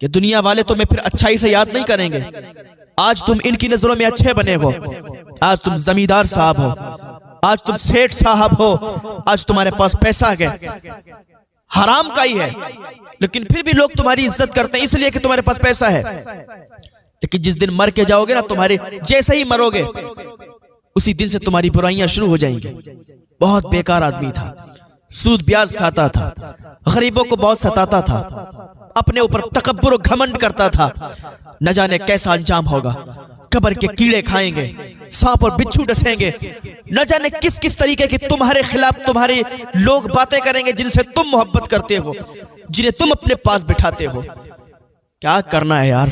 کہ دنیا والے تمہیں پھر اچھائی سے یاد نہیں کریں گے. آج تم ان کی نظروں میں اچھے بنے ہو, آج تم زمیندار صاحب ہو, آج تم سیٹھ صاحب ہو, آج تمہارے پاس پیسہ ہے, حرام کا ہی ہے, لیکن پھر بھی لوگ تمہاری عزت کرتے ہیں اس لیے کہ تمہارے پاس پیسہ ہے. لیکن جس دن مر کے جاؤ گے نا, تمہارے جیسے ہی مرو گے اسی دن سے تمہاری برائیاں شروع ہو جائیں گی. بہت بیکار آدمی تھا, سود بیاز کھاتا تھا, غریبوں کو بہت ستاتا تھا, اپنے اوپر تکبر و گھمنڈ کرتا تھا. نہ جانے کیسا انجام ہوگا, قبر کے کیڑے کھائیں گے, سانپ اور بچھو ڈسیں گے, نہ جانے کس کس طریقے کی تمہارے خلاف تمہارے لوگ باتیں کریں گے جن سے تم محبت کرتے ہو, جنہیں تم اپنے پاس بٹھاتے ہو. کیا کرنا ہے یار,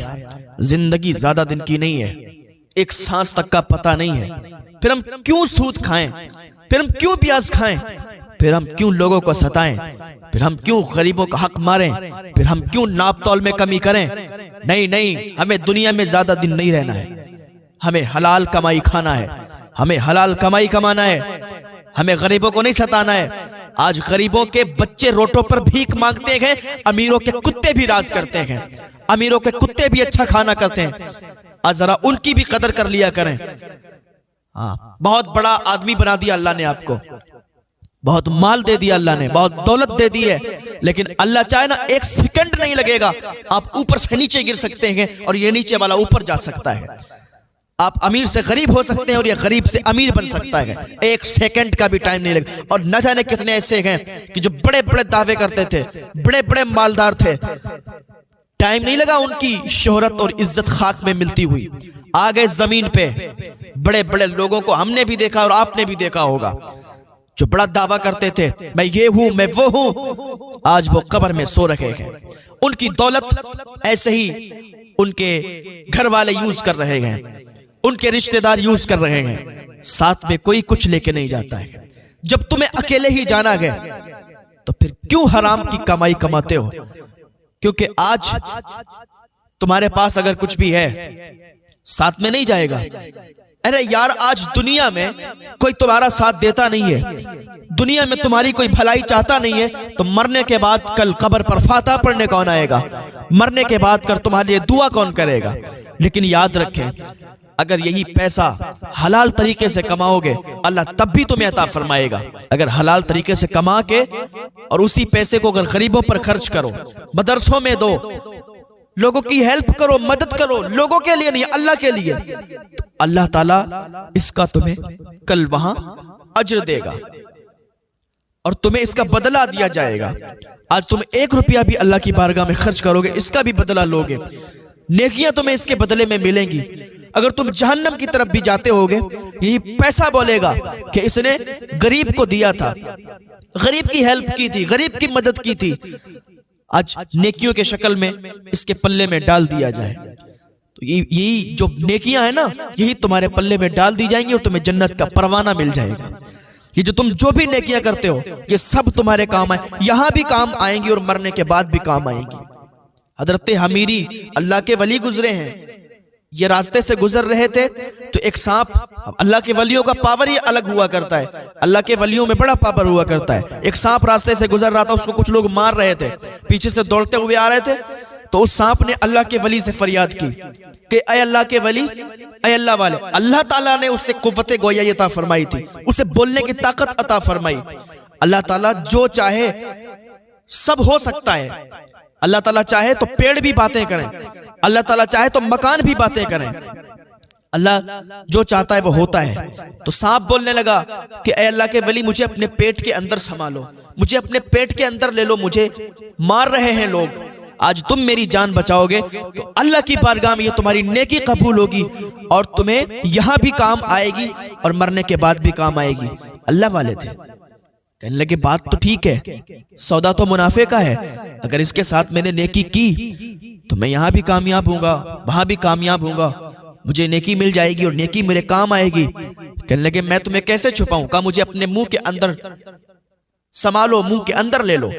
زندگی زیادہ دن کی نہیں ہے, ایک سانس تک کا پتہ نہیں ہے. پھر ہم کیوں سود کھائیں, پھر ہم کیوں پیاز کھائیں, پھر ہم کیوں لوگوں کو ستائیں, پھر ہم کیوں غریبوں کا حق ماریں, پھر ہم کیوں ناپ تول میں کمی کریں. نہیں, ہمیں دنیا میں زیادہ دن نہیں رہنا ہے, ہمیں حلال کمائی کھانا ہے, ہمیں حلال کمائی کمانا ہے, ہمیں غریبوں کو نہیں ستانا ہے. آج غریبوں کے بچے روٹوں پر بھیک مانگتے ہیں, امیروں کے کتے بھی راج کرتے ہیں, امیروں کے کتے بھی اچھا کھانا کرتے ہیں. آج ذرا ان کی بھی قدر کر لیا کریں. بہت بڑا آدمی بنا دیا اللہ نے آپ کو, بہت مال دے دیا اللہ نے, بہت دولت دے دی ہے, لیکن اللہ چاہے نا ایک سیکنڈ نہیں لگے گا, آپ اوپر سے نیچے گر سکتے ہیں اور یہ نیچے والا اوپر جا سکتا ہے. آپ امیر سے غریب ہو سکتے ہیں اور یہ غریب سے امیر بن سکتا ہے, ایک سیکنڈ کا بھی ٹائم نہیں لگے. اور نہ جانے کتنے ایسے ہیں کہ جو بڑے بڑے دعوے کرتے تھے, بڑے بڑے مالدار تھے, ٹائم نہیں لگا ان کی شہرت اور عزت خاک میں ملتی ہوئی, آگے زمین پہ بڑے بڑے لوگوں کو ہم نے بھی دیکھا اور آپ نے بھی دیکھا ہوگا, جو بڑا دعویٰ کرتے تھے میں یہ ہوں میں وہ ہوں, آج وہ قبر میں سو رہے ہیں. ان کی دولت ایسے ہی ان کے گھر والے یوز کر رہے ہیں, ان کے رشتہ دار یوز کر رہے ہیں, ساتھ میں کوئی کچھ لے کے نہیں جاتا ہے. جب تمہیں اکیلے ہی جانا ہے تو پھر کیوں حرام کی کمائی کماتے ہو؟ کیونکہ آج تمہارے پاس اگر کچھ بھی ہے ساتھ میں نہیں جائے گا. ارے یار, آج دنیا میں کوئی تمہارا ساتھ دیتا نہیں ہے, دنیا میں تمہاری کوئی بھلائی چاہتا نہیں ہے, تو مرنے کے بعد کل قبر پر فاتحہ پڑھنے کون آئے گا, مرنے کے بعد کر تمہارے لیے دعا کون کرے گا. لیکن یاد رکھیں, اگر یہی پیسہ حلال طریقے سے کماؤ گے اللہ تب بھی تمہیں عطا فرمائے گا. اگر حلال طریقے سے کما کے اور اسی پیسے کو اگر غریبوں پر خرچ کرو, مدرسوں میں دو, لوگوں کی ہیلپ کرو, مدد کرو, لوگوں کے لیے نہیں اللہ کے لیے, تو اللہ تعالیٰ اس کا تمہیں کل وہاں اجر دے گا اور تمہیں اس کا بدلہ دیا جائے گا. آج تم 1 روپیہ بھی اللہ کی بارگاہ میں خرچ کرو گے, اس کا بھی بدلہ لوگے, نیکیاں تمہیں اس کے بدلے میں ملیں گی. اگر تم جہنم کی طرف بھی جاتے ہوگے, یہی پیسہ بولے گا کہ اس نے غریب کو دیا تھا, غریب کی ہیلپ کی تھی, غریب کی مدد کی تھی, آج نیکیوں کے شکل میں اس کے پلے میں ڈال دیا جائے. تو یہی جو نیکیاں ہیں نا, یہی تمہارے پلے میں ڈال دی جائیں گی اور تمہیں جنت کا پروانہ مل جائے گا. یہ جو تم جو بھی نیکیاں کرتے ہو یہ سب تمہارے کام آئیں, یہاں بھی کام آئیں گی اور مرنے کے بعد بھی کام آئیں گی. حضرت حمیری اللہ کے ولی گزرے ہیں, یہ راستے سے گزر رہے تھے تو ایک سانپ, اللہ کے ولیوں کا پاور ہی الگ ہوا کرتا ہے, اللہ کے ولیوں میں بڑا پاور ہوا کرتا ہے. ایک سانپ راستے سے گزر رہا تھا, اس کو کچھ لوگ مار رہے تھے, پیچھے سے دوڑتے ہوئے آ رہے تھے, تو اس سانپ نے اللہ کے ولی سے فریاد کی کہ اے اللہ کے ولی, اے اللہ والے. اللہ تعالیٰ نے اس سے قوت گویائی عطا فرمائی تھی, اسے بولنے کی طاقت عطا فرمائی. اللہ تعالیٰ جو چاہے سب ہو سکتا ہے. اللہ تعالیٰ چاہے تو پیڑ بھی باتیں کریں, اللہ تعالیٰ چاہے تو مکان بھی باتیں کریں, اللہ جو چاہتا ہے وہ ہوتا ہے. تو سانپ بولنے لگا کہ اے اللہ کے ولی, مجھے اپنے پیٹ کے اندر سنبھالو, مجھے اپنے پیٹ کے اندر لے لو, مجھے مار رہے ہیں لوگ, آج تم میری جان بچاؤ گے تو اللہ کی بارگاہ میں یہ تمہاری نیکی قبول ہوگی اور تمہیں یہاں بھی کام آئے گی اور مرنے کے بعد بھی کام آئے گی. اللہ والے تھے, کہنے لگے بات تو ٹھیک ہے, سودا تو منافع کا ہے, اگر اس کے ساتھ میں نے نیکی کی تو میں یہاں بھی کامیاب ہوں گا, وہاں بھی کامیاب ہوں گا, مجھے نیکی مل جائے گی اور نیکی میرے کام آئے گی. کہنے لگے میں تمہیں کیسے چھپاؤں, کہا مجھے اپنے منہ کے اندر سنبھالو, منہ کے اندر لے لو.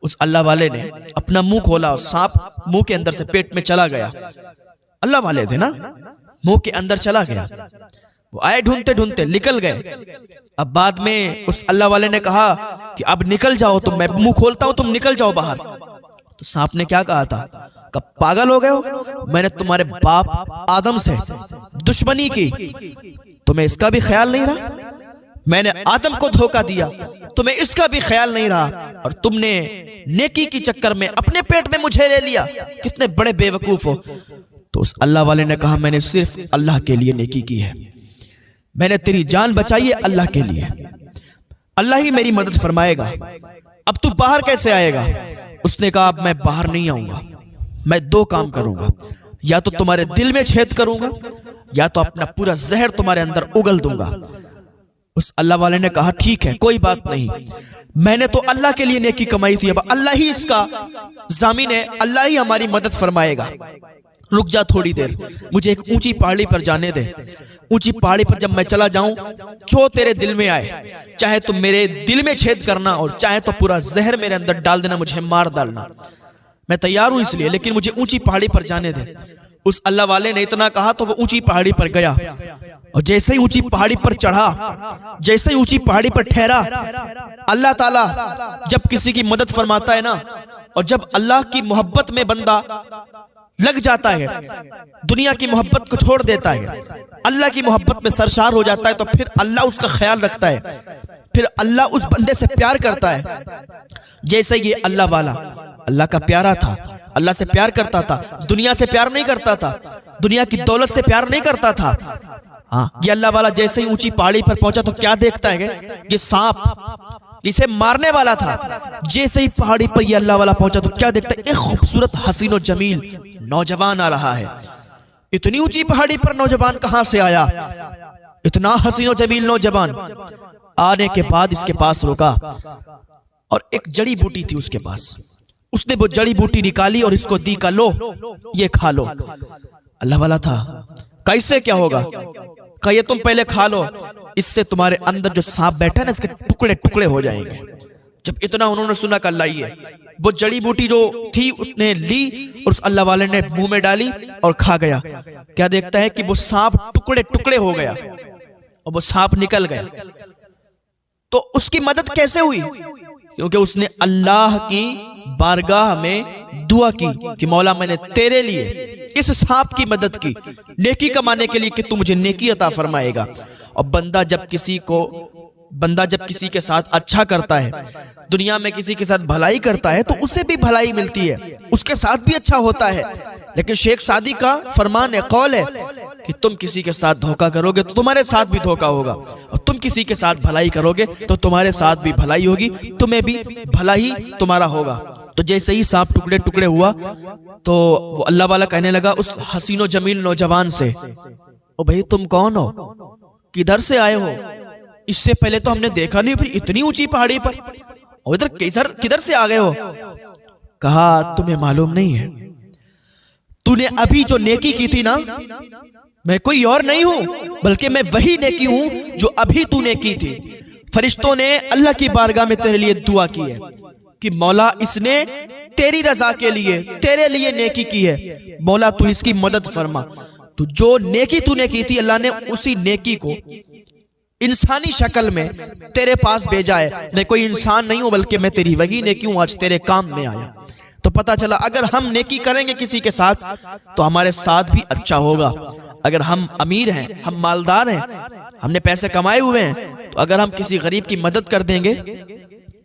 اس اللہ والے نے اپنا منہ کھولا اور سانپ منہ کے اندر سے پیٹ میں چلا گیا. اللہ والے تھے نا, منہ کے اندر چلا گیا. وہ آئے ڈھونڈتے ڈھونڈتے نکل گئے. اب بعد میں اس اللہ والے نے کہا کہ اب نکل جاؤ, تم میں منہ کھولتا ہوں, تم نکل جاؤ باہر. تو سانپ نے کیا کہا تھا کہ پاگل ہو گئے ہو، میں نے تمہارے باپ آدم سے دشمنی کی، تمہیں اس کا بھی خیال نہیں رہا، میں نے آدم کو دھوکہ دیا، تمہیں اس کا بھی خیال نہیں رہا، اور تم نے نیکی کی چکر میں اپنے پیٹ میں مجھے لے لیا، کتنے بڑے بے وقوف ہو۔ تو اس اللہ والے نے کہا میں نے صرف اللہ کے لیے نیکی کی ہے، میں نے تیری جان بچائی ہے اللہ کے لیے، اللہ ہی میری مدد فرمائے گا، اب تو باہر کیسے آئے گا؟ اس نے کہا اب میں باہر نہیں آؤں گا، میں دو کام کروں گا، یا تو تمہارے دل میں چھید کروں گا، یا تو اپنا پورا زہر تمہارے اندر اگل دوں گا۔ اس اللہ والے نے کہا ٹھیک ہے کوئی بات نہیں، میں نے تو اللہ کے لیے نیکی کمائی تھی، اب اللہ ہی اس کا ضامن ہے، اللہ ہی ہماری مدد فرمائے گا، رک جا تھوڑی دیر، مجھے ایک اونچی پہاڑی پر جانے دے، اونچی پہاڑی پر جب میں چلا جاؤں، جو تیرے دل میں آئے، چاہے تم میرے دل میں چھید کرنا اور چاہے تو پورا زہر میرے اندر ڈال دینا، مجھے مار ڈالنا، میں تیار ہوں اس لیے، لیکن مجھے اونچی پہاڑی پر جانے دے۔ اس اللہ والے نے اتنا کہا تو وہ اونچی پہاڑی پر گیا، اور جیسے ہی اونچی پہاڑی پر چڑھا، جیسے ہی اونچی پہاڑی پر ٹھہرا، اللہ تعالیٰ جب کسی کی مدد فرماتا ہے نا، اور جب اللہ کی محبت میں بندہ لگ جاتا ہے، دنیا کی محبت کو چھوڑ دیتا ہے، اللہ کی محبت میں سرشار ہو جاتا ہے، تو پھر اللہ اس کا خیال رکھتا ہے، پھر اللہ اس بندے سے پیار کرتا ہے۔ جیسے یہ اللہ والا اللہ کا پیارا تھا، اللہ سے پیار کرتا تھا، دنیا سے پیار نہیں کرتا تھا، دنیا کی دولت سے پیار نہیں کرتا تھا۔ ہاں یہ اللہ والا جیسے ہی اونچی پہاڑی پر پہنچا تو کیا دیکھتا ہے؟ یہ سانپ اسے مارنے والا تھا، جیسے ہی پہاڑی پر یہ اللہ والا پہنچا تو کیا دیکھتا ہے؟ ایک خوبصورت حسین و جمیل نوجوان آ رہا ہے۔ اتنی اونچی پہاڑی پر نوجوان کہاں سے آیا؟ اتنا حسین و جمیل نوجوان آنے کے بعد اس کے پاس رکا، اور ایک جڑی بوٹی تھی اس کے پاس، اس نے وہ جڑی بوٹی نکالی اور اس کو دی کہ لو یہ کھا لو۔ اللہ والا تھا، کیسے کیا ہوگا؟ کہ یہ تم پہلے کھا لو، اس سے تمہارے اندر جو سانپ بیٹھا نا اس کے ٹکڑے ٹکڑے ہو جائیں گے۔ جب اتنا انہوں نے سنا کہ اللہ ہی ہے، وہ جڑی بوٹی جو تھی اس نے لی اور اس اللہ والے نے منہ میں ڈالی اور کھا گیا۔ کیا دیکھتا ہے کہ وہ سانپ ٹکڑے ٹکڑے ہو گیا اور وہ سانپ نکل گیا۔ تو اس کی مدد کیسے ہوئی؟ کیونکہ اس نے اللہ کی بارگاہ میں دعا کی کہ مولا میں نے تیرے لیے اس سانپ کی مدد کی، نیکی کمانے کے لیے کہ تو مجھے نیکی عطا فرمائے گا۔ اور بندہ جب کسی کے ساتھ اچھا کرتا ہے، دنیا میں کسی کے ساتھ بھلائی کرتا ہے، تو اسے بھی بھلائی ملتی ہے، اس کے ساتھ بھی اچھا ہوتا ہے۔ لیکن شیخ سعدی کا فرمان ہے، قول ہے کہ تم کسی کے ساتھ دھوکہ کرو گے تو تمہارے ساتھ بھی دھوکہ ہوگا، اور تم کسی کے ساتھ بھلائی کرو گے تو تمہارے ساتھ بھی بھلائی ہوگی، تمہیں بھی بھلا ہی تمہارا ہوگا۔ تو جیسے ہی سانپ ٹکڑے ٹکڑے ہوا تو وہ اللہ والا کہنے لگا اس حسین و جمیل نوجوان سے، او بھئی تم کون ہو؟ کدھر سے آئے ہو؟ اس سے پہلے تو ہم نے دیکھا نہیں، پھر اتنی اونچی پہاڑی پر، اور ادھر کدھر سے آ گئے ہو؟ کہا تمہیں معلوم نہیں ہے، تو نے ابھی جو نیکی کی تھی نا، میں کوئی اور نہیں ہوں بلکہ میں وہی نیکی ہوں جو ابھی تو نے کی تھی۔ فرشتوں نے اللہ کی بارگاہ میں تیرے لیے دعا کی ہے کہ مولا اس نے تیری رضا کے لیے تیرے لیے نیکی کی ہے، مولا تو اس کی مدد فرما۔ تو جو نیکی تو نے کی تھی اللہ نے اسی نیکی کو انسانی شکل میں تیرے پاس بھیجا ہے، میں کوئی انسان نہیں ہوں بلکہ میں تیری وہی نیکی ہوں، آج تیرے کام میں آیا۔ تو پتہ چلا اگر ہم نیکی کریں گے کسی کے ساتھ تو ہمارے ساتھ بھی اچھا ہوگا۔ اگر ہم امیر ہیں، ہم مالدار ہیں، ہم نے پیسے کمائے ہوئے ہیں، تو اگر ہم کسی غریب کی مدد کر دیں گے،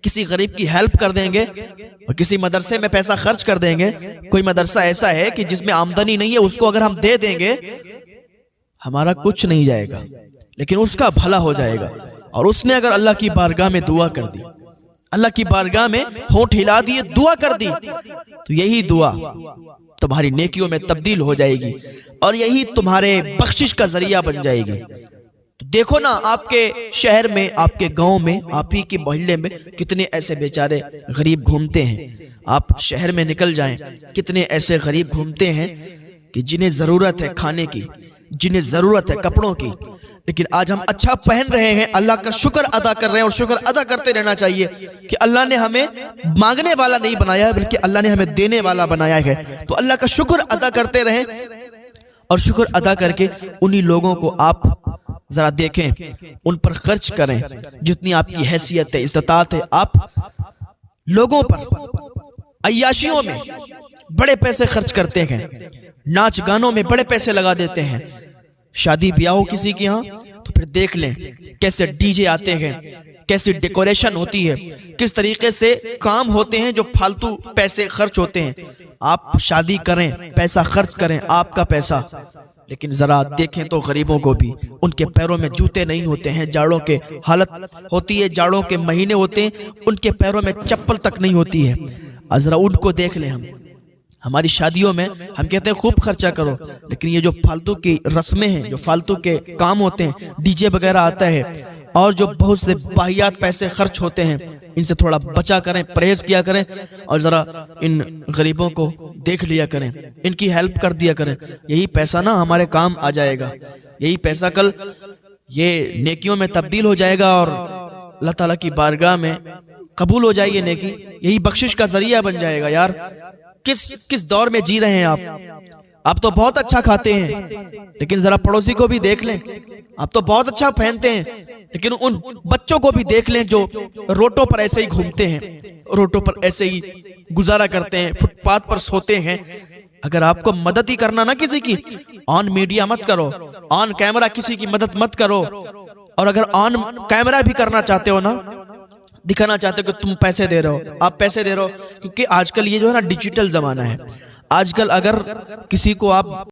کسی غریب کی ہیلپ کر دیں گے، اور کسی مدرسے میں پیسہ خرچ کر دیں گے، کوئی مدرسہ ایسا ہے کہ جس میں آمدنی نہیں ہے، اس کو اگر ہم دے دیں گے ہمارا کچھ نہیں جائے گا لیکن اس کا بھلا ہو جائے گا۔ اور اس نے اگر اللہ کی بارگاہ میں دعا کر دی، اللہ کی بارگاہ میں ہونٹ ہلا دیے، دعا کر دی، تو یہی دعا تمہاری نیکیوں میں تبدیل ہو جائے گی اور یہی تمہارے بخشش کا ذریعہ بن جائے گی۔ تو دیکھو نا آپ کے شہر میں، آپ کے گاؤں میں، آپ ہی کے محلے میں کتنے ایسے بیچارے غریب گھومتے ہیں۔ آپ شہر میں نکل جائیں، کتنے ایسے غریب گھومتے ہیں کہ جنہیں ضرورت ہے کھانے کی، جنہیں ضرورت ہے کپڑوں کی، لیکن آج ہم اچھا پہن رہے ہیں، اللہ کا شکر ادا کر رہے ہیں، اور شکر ادا کرتے رہنا چاہیے کہ اللہ نے ہمیں مانگنے والا نہیں بنایا ہے بلکہ اللہ نے ہمیں دینے والا بنایا ہے۔ تو اللہ کا شکر ادا کرتے رہیں، اور شکر ادا کر کے انہی لوگوں کو آپ ذرا دیکھیں، ان پر خرچ کریں، جتنی آپ کی حیثیت ہے، استطاعت ہے، آپ لوگوں پر عیاشیوں میں بڑے پیسے خرچ کرتے ہیں، ناچ گانوں میں بڑے پیسے لگا دیتے ہیں. شادی بیاہ ہو کسی کے ہاں تو پھر دیکھ لیں کیسے ڈی جے آتے ہیں، کیسی ڈیکوریشن ہوتی ہے، کس طریقے سے کام ہوتے ہیں جو فالتو پیسے خرچ ہوتے ہیں. آپ شادی کریں، پیسہ خرچ کریں، آپ کا پیسہ، لیکن ذرا دیکھیں تو غریبوں کو بھی ان کے پیروں میں جوتے نہیں ہوتے ہیں. جاڑوں کے حالت ہوتی ہے، جاڑوں کے مہینے ہوتے ہیں، ان کے پیروں میں چپل تک نہیں ہوتی ہے. ذرا ان کو دیکھ لیں. ہماری شادیوں میں ہم کہتے ہیں خوب خرچہ کرو، لیکن یہ جو فالتو کی رسمیں ہیں، جو فالتو کے کام ہوتے ہیں، ڈی جے وغیرہ آتا ہے اور جو بہت سے باہیات پیسے خرچ ہوتے ہیں، ان سے تھوڑا بچا کریں، پرہیز کیا کریں، اور ذرا ان غریبوں کو دیکھ لیا کریں، ان کی ہیلپ کر دیا کریں. یہی پیسہ نا ہمارے کام آ جائے گا، یہی پیسہ کل یہ نیکیوں میں تبدیل ہو جائے گا اور اللہ تعالیٰ کی بارگاہ میں قبول ہو جائے یہ نیکی، یہی بخشش کا ذریعہ بن جائے گا. یار کس دور میں جی رہے ہیں آپ تو بہت اچھا کھاتے ہیں، لیکن ذرا پڑوسی کو بھی دیکھ لیں. آپ تو بہت اچھا پہنتے ہیں، لیکن ان بچوں کو بھی دیکھ لیں جو روٹوں پر ایسے ہی گھومتے ہیں، روٹوں پر ایسے ہی گزارا کرتے ہیں، فٹ پاتھ پر سوتے ہیں. اگر آپ کو مدد ہی کرنا نا کسی کی، آن میڈیا مت کرو، آن کیمرہ کسی کی مدد مت کرو. اور اگر آن کیمرہ بھی کرنا چاہتے ہو نا، دکھانا چاہتے ہو کہ تم پیسے دے رہے ہو، آپ پیسے دے رہے ہو، کیونکہ آج کل یہ جو ہے نا ڈیجیٹل زمانہ ہے. آج کل اگر کسی کو آپ